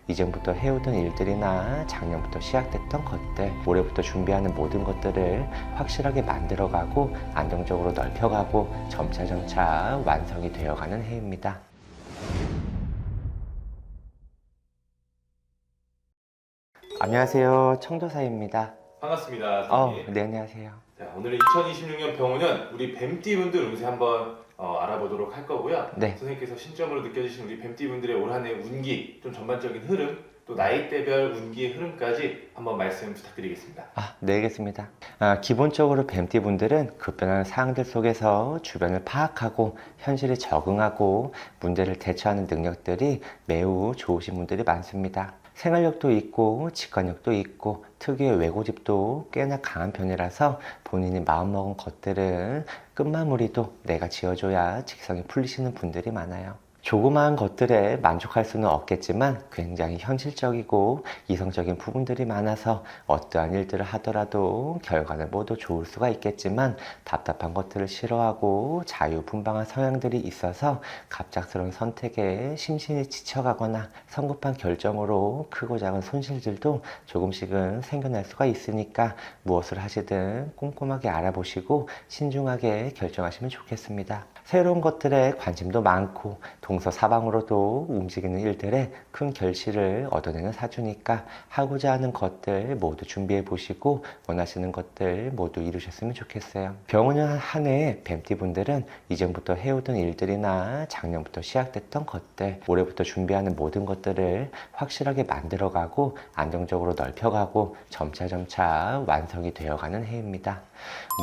이전부터 해오던 일들이나 작년부터 시작됐던 것들, 올해부터 준비하는 모든 것들을 확실하게 만들어가고 안정적으로 넓혀가고 점차 완성이 되어가는 해입니다. 안녕하세요. 청도사입니다. 반갑습니다, 선생님. 네, 안녕하세요. 자, 오늘은 2026년 병원년 우리 뱀띠분들 운세 한번 알아보도록 할 거고요. 네. 선생님께서 신점으로 느껴지시는 우리 뱀띠분들의 올 한 해 운기, 좀 전반적인 흐름, 또 나이대별 운기의 흐름까지 한번 말씀 부탁드리겠습니다. 네, 알겠습니다. 기본적으로 뱀띠 분들은 급변하는 상황들 속에서 주변을 파악하고 현실에 적응하고 문제를 대처하는 능력들이 매우 좋으신 분들이 많습니다. 생활력도 있고 직관력도 있고 특유의 외고집도 꽤나 강한 편이라서 본인이 마음먹은 것들은 끝마무리도 내가 지어줘야 직성이 풀리시는 분들이 많아요. 조그마한 것들에 만족할 수는 없겠지만 굉장히 현실적이고 이성적인 부분들이 많아서 어떠한 일들을 하더라도 결과는 모두 좋을 수가 있겠지만 답답한 것들을 싫어하고 자유분방한 성향들이 있어서 갑작스러운 선택에 심신이 지쳐가거나 성급한 결정으로 크고 작은 손실들도 조금씩은 생겨날 수가 있으니까 무엇을 하시든 꼼꼼하게 알아보시고 신중하게 결정하시면 좋겠습니다. 새로운 것들에 관심도 많고 동서사방으로도 움직이는 일들에 큰 결실을 얻어내는 사주니까 하고자 하는 것들 모두 준비해 보시고 원하시는 것들 모두 이루셨으면 좋겠어요. 병원년 한 해에 뱀띠분들은 이전부터 해오던 일들이나 작년부터 시작됐던 것들, 올해부터 준비하는 모든 것들을 확실하게 만들어가고 안정적으로 넓혀가고 점차 완성이 되어가는 해입니다.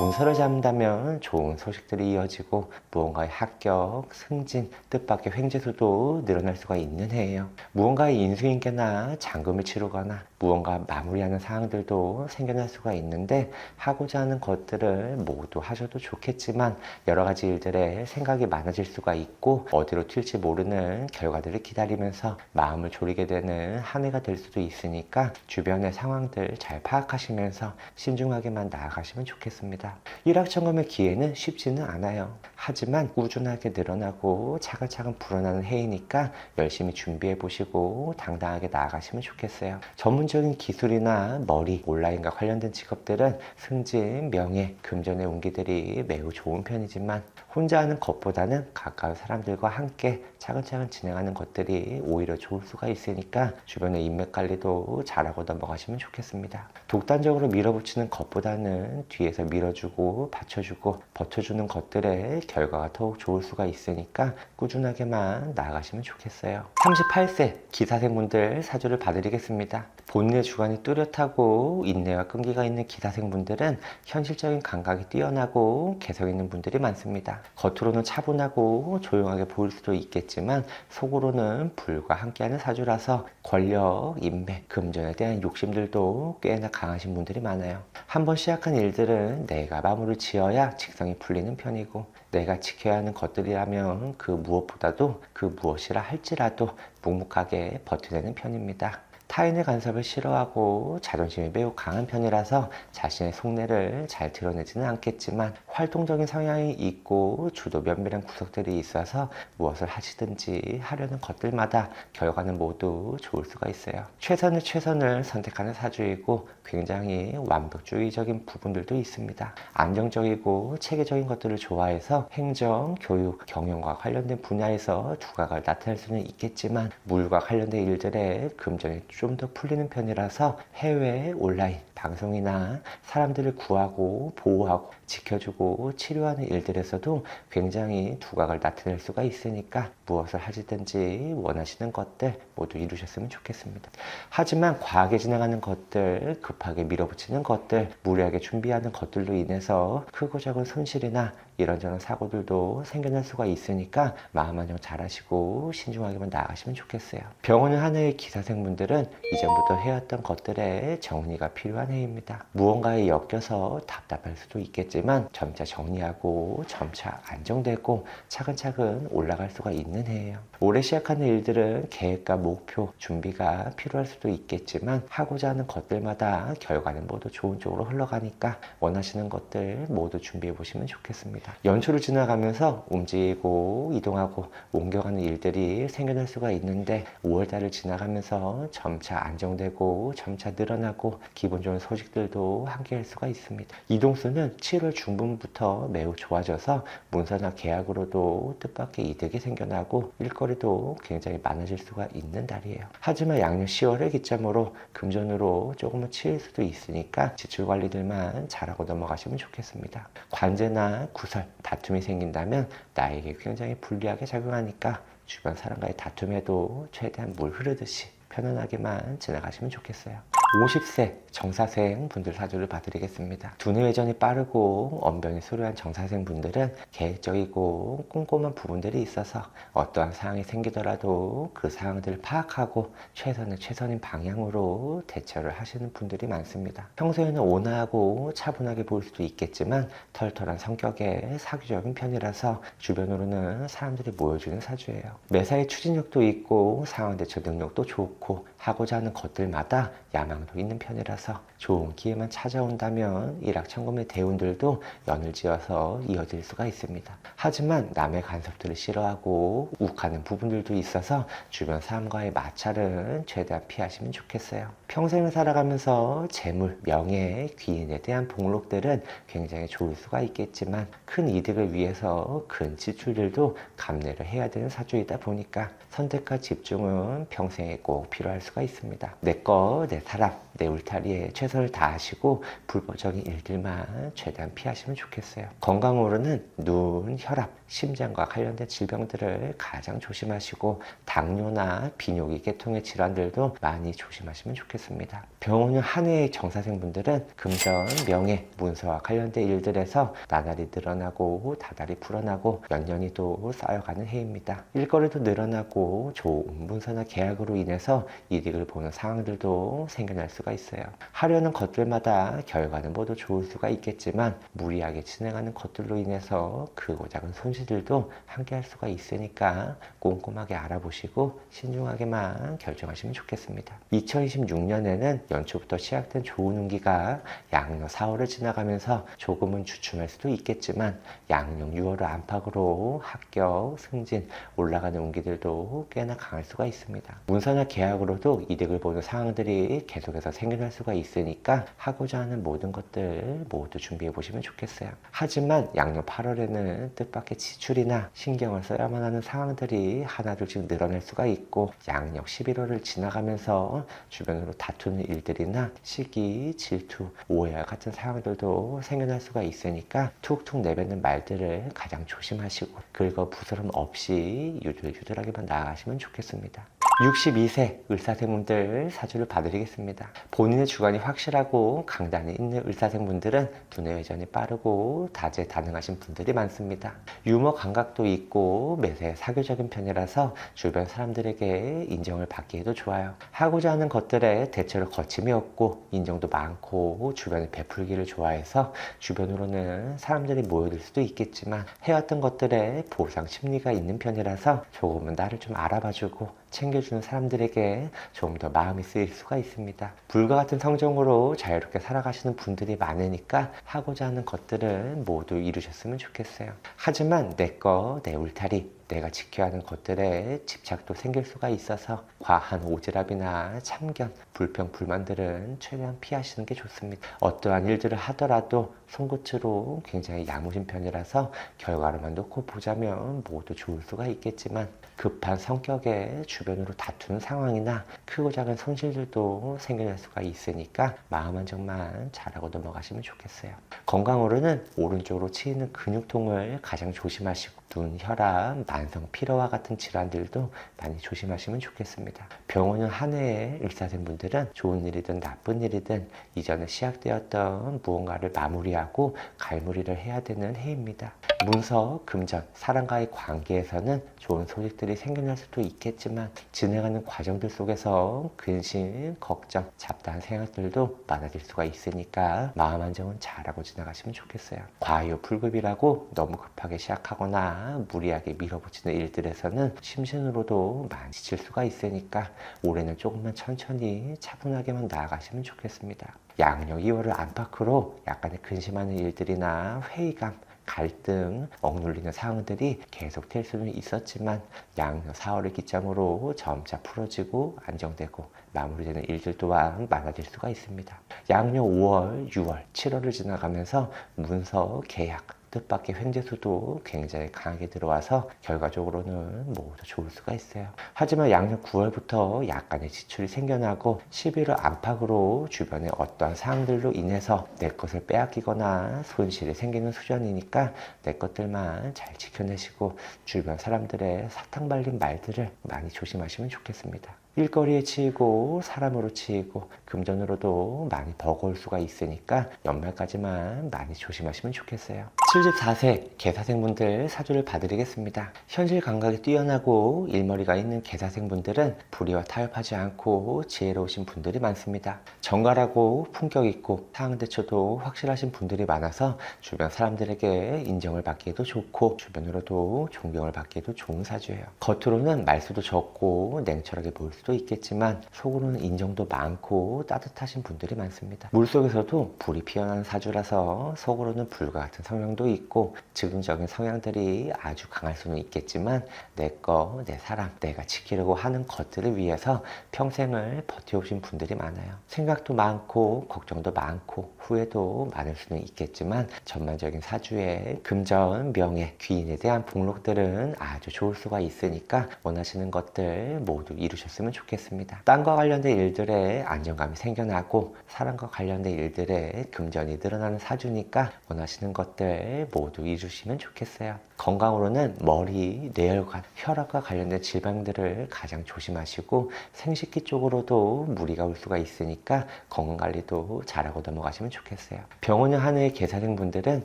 문서를 잡는다면 좋은 소식들이 이어지고 무언가의 합격, 승진, 뜻밖의 횡재수도 늘어날 수가 있는 해예요. 무언가의 인수인계나 잔금을 치르거나 무언가 마무리하는 상황들도 생겨날 수가 있는데 하고자 하는 것들을 모두 하셔도 좋겠지만 여러 가지 일들에 생각이 많아질 수가 있고 어디로 튈지 모르는 결과들을 기다리면서 마음을 졸이게 되는 한 해가 될 수도 있으니까 주변의 상황들 잘 파악하시면서 신중하게만 나아가시면 좋겠습니다. 일확천금의 기회는 쉽지는 않아요. 하지만 꾸준하게 늘어나고 차근차근 불어나는 해이니까 열심히 준비해 보시고 당당하게 나아가시면 좋겠어요. 전문적인 기술이나 머리, 온라인과 관련된 직업들은 승진, 명예, 금전의 운기들이 매우 좋은 편이지만 혼자 하는 것보다는 가까운 사람들과 함께 차근차근 진행하는 것들이 오히려 좋을 수가 있으니까 주변의 인맥 관리도 잘하고 넘어가시면 좋겠습니다. 독단적으로 밀어붙이는 것보다는 뒤에서 밀어주고 받쳐주고 버텨주는 것들의 결과가 더욱 좋을 수가 있으니까 꾸준하게만 나아가시면 좋겠어요. 38세 기사생분들 사주를 봐드리겠습니다. 본인의 주관이 뚜렷하고 인내와 끈기가 있는 기사생분들은 현실적인 감각이 뛰어나고 개성 있는 분들이 많습니다. 겉으로는 차분하고 조용하게 보일 수도 있겠지만 속으로는 불과 함께하는 사주라서 권력, 인맥, 금전에 대한 욕심들도 꽤나 강하신 분들이 많아요. 한번 시작한 일들은 내가 마무리를 지어야 직성이 풀리는 편이고 내가 지켜야 하는 것들이라면 그 무엇보다도 그 무엇이라 할지라도 묵묵하게 버텨내는 편입니다. 타인의 간섭을 싫어하고 자존심이 매우 강한 편이라서 자신의 속내를 잘 드러내지는 않겠지만 활동적인 성향이 있고 주도 면밀한 구석들이 있어서 무엇을 하시든지 하려는 것들마다 결과는 모두 좋을 수가 있어요. 최선을 선택하는 사주이고 굉장히 완벽주의적인 부분들도 있습니다. 안정적이고 체계적인 것들을 좋아해서 행정, 교육, 경영과 관련된 분야에서 두각을 나타낼 수는 있겠지만 물과 관련된 일들에 금전이 좀 더 풀리는 편이라서 해외 온라인 방송이나 사람들을 구하고 보호하고 지켜주고 치료하는 일들에서도 굉장히 두각을 나타낼 수가 있으니까 무엇을 하시든지 원하시는 것들 모두 이루셨으면 좋겠습니다. 하지만 과하게 진행하는 것들, 급하게 밀어붙이는 것들, 무리하게 준비하는 것들로 인해서 크고 작은 손실이나 이런저런 사고들도 생겨날 수가 있으니까 마음 안정 잘 하시고 신중하게만 나아가시면 좋겠어요. 병원을 한 해의 기사생분들은 이전부터 해왔던 것들에 정리가 필요한 해입니다. 무언가에 엮여서 답답할 수도 있겠지만 점차 정리하고 점차 안정되고 차근차근 올라갈 수가 있는 있는 해예요. 올해 시작하는 일들은 계획과 목표, 준비가 필요할 수도 있겠지만 하고자 하는 것들마다 결과는 모두 좋은 쪽으로 흘러가니까 원하시는 것들 모두 준비해 보시면 좋겠습니다. 연초를 지나가면서 움직이고 이동하고 옮겨가는 일들이 생겨날 수가 있는데 5월달을 지나가면서 점차 안정되고 점차 늘어나고 기분 좋은 소식들도 함께 할 수가 있습니다. 이동수는 7월 중순부터 매우 좋아져서 문서나 계약으로도 뜻밖의 이득이 생겨나고 일거리도 굉장히 많아질 수가 있는 달이에요. 하지만 양력 10월을 기점으로 금전으로 조금은 치일 수도 있으니까 지출 관리들만 잘하고 넘어가시면 좋겠습니다. 관제나 구설, 다툼이 생긴다면 나에게 굉장히 불리하게 작용하니까 주변 사람과의 다툼에도 최대한 물 흐르듯이 편안하게만 지나가시면 좋겠어요. 50세 정사생 분들 사주를 봐드리겠습니다. 두뇌 회전이 빠르고 언변이 수려한 정사생 분들은 계획적이고 꼼꼼한 부분들이 있어서 어떠한 상황이 생기더라도 그 상황들을 파악하고 최선인 방향으로 대처를 하시는 분들이 많습니다. 평소에는 온화하고 차분하게 보일 수도 있겠지만 털털한 성격의 사교적인 편이라서 주변으로는 사람들이 모여주는 사주예요. 매사에 추진력도 있고 상황 대처 능력도 좋고 하고자 하는 것들마다 야망도 있는 편이라서 좋은 기회만 찾아온다면 일확천금의 대운들도 연을 지어서 이어질 수가 있습니다. 하지만 남의 간섭들을 싫어하고 욱하는 부분들도 있어서 주변 사람과의 마찰은 최대한 피하시면 좋겠어요. 평생을 살아가면서 재물, 명예, 귀인에 대한 복록들은 굉장히 좋을 수가 있겠지만 큰 이득을 위해서 큰 지출들도 감내를 해야 되는 사주이다 보니까 선택과 집중은 평생에 꼭 필요할 수가 있습니다. 내 거, 내 사람, 내 울타리에 최선을 다하시고 불법적인 일들만 최대한 피하시면 좋겠어요. 건강으로는 눈, 혈압, 심장과 관련된 질병들을 가장 조심하시고 당뇨나 비뇨기 계통의 질환들도 많이 조심하시면 좋겠습니다. 병원은 한 해의 정사생분들은 금전, 명예, 문서와 관련된 일들에서 나날이 늘어나고 다달이 불어나고 연년이 또 쌓여가는 해입니다. 일거리도 늘어나고 좋은 문서나 계약으로 인해서 이득을 보는 상황들도 생겨날 수가 있어요. 하려는 것들마다 결과는 모두 좋을 수가 있겠지만 무리하게 진행하는 것들로 인해서 크고 작은 손실들도 함께 할 수가 있으니까 꼼꼼하게 알아보시고 신중하게만 결정하시면 좋겠습니다. 2026년에는 연초부터 시작된 좋은 운기가 양력 4월을 지나가면서 조금은 주춤할 수도 있겠지만 양력 6월을 안팎으로 합격, 승진, 올라가는 운기들도 꽤나 강할 수가 있습니다. 문서나 계약으로도 이득을 보는 상황들이 계속해서 생겨날 수가 있으니까 하고자 하는 모든 것들 모두 준비해 보시면 좋겠어요. 하지만 양력 8월에는 뜻밖의 지출이나 신경을 써야만 하는 상황들이 하나둘씩 늘어날 수가 있고 양력 11월을 지나가면서 주변으로 다투는 일들이나 시기, 질투, 오해 같은 상황들도 생겨날 수가 있으니까 툭툭 내뱉는 말들을 가장 조심하시고 긁어 부스럼 없이 유들유들하게만 나아가시면 좋겠습니다. 62세 을사생분들 사주를 봐드리겠습니다. 본인의 주관이 확실하고 강단이 있는 을사생분들은 두뇌 회전이 빠르고 다재다능하신 분들이 많습니다. 유머 감각도 있고 매사에 사교적인 편이라서 주변 사람들에게 인정을 받기에도 좋아요. 하고자 하는 것들에 대체로 거침이 없고 인정도 많고 주변에 베풀기를 좋아해서 주변으로는 사람들이 모여들 수도 있겠지만 해왔던 것들에 보상 심리가 있는 편이라서 조금은 나를 좀 알아봐주고 챙겨주는 사람들에게 좀 더 마음이 쓰일 수가 있습니다. 불과 같은 성정으로 자유롭게 살아가시는 분들이 많으니까 하고자 하는 것들은 모두 이루셨으면 좋겠어요. 하지만 내 거, 내 울타리, 내가 지켜야 하는 것들에 집착도 생길 수가 있어서 과한 오지랖이나 참견, 불평, 불만들은 최대한 피하시는 게 좋습니다. 어떠한 일들을 하더라도 손끝으로 굉장히 야무진 편이라서 결과로만 놓고 보자면 모두 좋을 수가 있겠지만 급한 성격에 주변으로 다투는 상황이나 크고 작은 손실들도 생겨날 수가 있으니까 마음 안정만 잘하고 넘어가시면 좋겠어요. 건강으로는 오른쪽으로 치이는 근육통을 가장 조심하시고 눈, 혈압, 만성 피로와 같은 질환들도 많이 조심하시면 좋겠습니다. 병원은 한 해에 을사생분들은 좋은 일이든 나쁜 일이든 이전에 시작되었던 무언가를 마무리하고 갈무리를 해야 되는 해입니다. 문서, 금전, 사람과의 관계에서는 좋은 소식들이 생겨날 수도 있겠지만 진행하는 과정들 속에서 근심, 걱정, 잡다한 생각들도 많아질 수가 있으니까 마음 안정은 잘하고 지나가시면 좋겠어요. 과유 불급이라고 너무 급하게 시작하거나 일들이나 무리하게 밀어붙이는 일들에서는 심신으로도 많이 지칠 수가 있으니까 올해는 조금만 천천히 차분하게만 나아가시면 좋겠습니다. 양력 2월을 안팎으로 약간의 근심하는 일들이나 회의감, 갈등, 억눌리는 상황들이 계속될 수는 있었지만 양력 4월을 기점으로 점차 풀어지고 안정되고 마무리되는 일들 또한 많아질 수가 있습니다. 양력 5월, 6월, 7월을 지나가면서 문서, 계약, 뜻밖의 횡재수도 굉장히 강하게 들어와서 결과적으로는 모두 좋을 수가 있어요. 하지만 양력 9월부터 약간의 지출이 생겨나고 11월 안팎으로 주변의 어떠한 상황들로 인해서 내 것을 빼앗기거나 손실이 생기는 수준이니까 내 것들만 잘 지켜내시고 주변 사람들의 사탕 발린 말들을 많이 조심하시면 좋겠습니다. 일거리에 치이고 사람으로 치이고 금전으로도 많이 버거울 수가 있으니까 연말까지만 많이 조심하시면 좋겠어요. 74세 계사생분들 사주를 봐드리겠습니다. 현실 감각이 뛰어나고 일머리가 있는 계사생분들은 불의와 타협하지 않고 지혜로우신 분들이 많습니다. 정갈하고 품격 있고 상황 대처도 확실하신 분들이 많아서 주변 사람들에게 인정을 받기에도 좋고 주변으로도 존경을 받기에도 좋은 사주예요. 겉으로는 말수도 적고 냉철하게 보일 수도 있겠지만 속으로는 인정도 많고 따뜻하신 분들이 많습니다. 물속에서도 불이 피어나는 사주라서 속으로는 불과 같은 성향도 있고 즉흥적인 성향들이 아주 강할 수는 있겠지만 내 거, 내 사람, 내가 지키려고 하는 것들을 위해서 평생을 버텨오신 분들이 많아요. 생각도 많고 걱정도 많고 후회도 많을 수는 있겠지만 전반적인 사주의 금전, 명예, 귀인에 대한 복록들은 아주 좋을 수가 있으니까 원하시는 것들 모두 이루셨으면 좋겠습니다. 땅과 관련된 일들에 안정감이 생겨나고 사람과 관련된 일들에 금전이 늘어나는 사주니까 원하시는 것들 모두 이루시면 좋겠어요. 건강으로는 머리, 뇌혈관, 혈압과 관련된 질병들을 가장 조심하시고 생식기 쪽으로도 무리가 올 수가 있으니까 건강관리도 잘하고 넘어가시면 좋겠어요. 병원의 한 해의 계사생분들은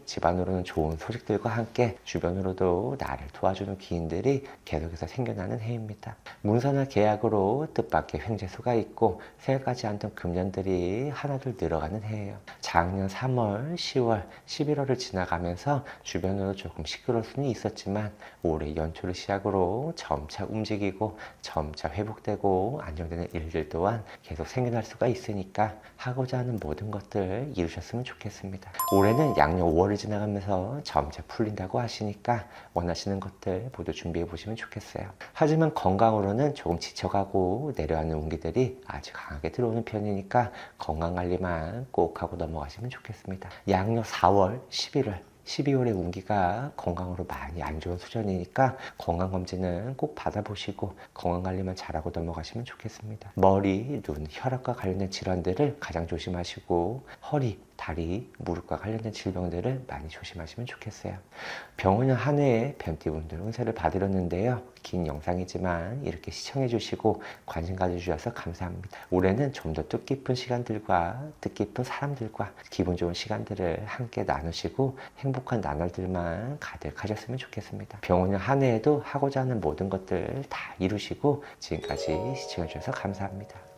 집안으로는 좋은 소식들과 함께 주변으로도 나를 도와주는 기인들이 계속해서 생겨나는 해입니다. 문서나 계약으로 뜻밖의 횡재수가 있고 생각하지 않던 금전들이 하나둘 늘어가는 해예요. 작년 3월, 10월, 11월을 지나가면서 주변으로 조금 시끄러울 수는 있었지만 올해 연초를 시작으로 점차 움직이고 점차 회복되고 안정되는 일들 또한 계속 생겨날 수가 있으니까 하고자 하는 모든 것들 이루셨으면 좋겠습니다. 올해는 양력 5월을 지나가면서 점차 풀린다고 하시니까 원하시는 것들 모두 준비해 보시면 좋겠어요. 하지만 건강으로는 조금 지쳐가고 내려앉는 운기들이 아주 강하게 들어오는 편이니까 건강관리만 꼭 하고 넘어가시면 좋겠습니다. 양력 4월, 11월 12월의 운기가 건강으로 많이 안 좋은 수준이니까 건강검진은 꼭 받아보시고 건강관리만 잘하고 넘어가시면 좋겠습니다. 머리, 눈, 혈압과 관련된 질환들을 가장 조심하시고 허리, 다리, 무릎과 관련된 질병들을 많이 조심하시면 좋겠어요. 병원은 한 해에 뱀띠분들 운세를 봐드렸는데요. 긴 영상이지만 이렇게 시청해 주시고 관심 가져주셔서 감사합니다. 올해는 좀 더 뜻깊은 시간들과 뜻깊은 사람들과 기분 좋은 시간들을 함께 나누시고 행복한 나날들만 가득하셨으면 좋겠습니다. 병원은 한 해에도 하고자 하는 모든 것들 다 이루시고 지금까지 시청해 주셔서 감사합니다.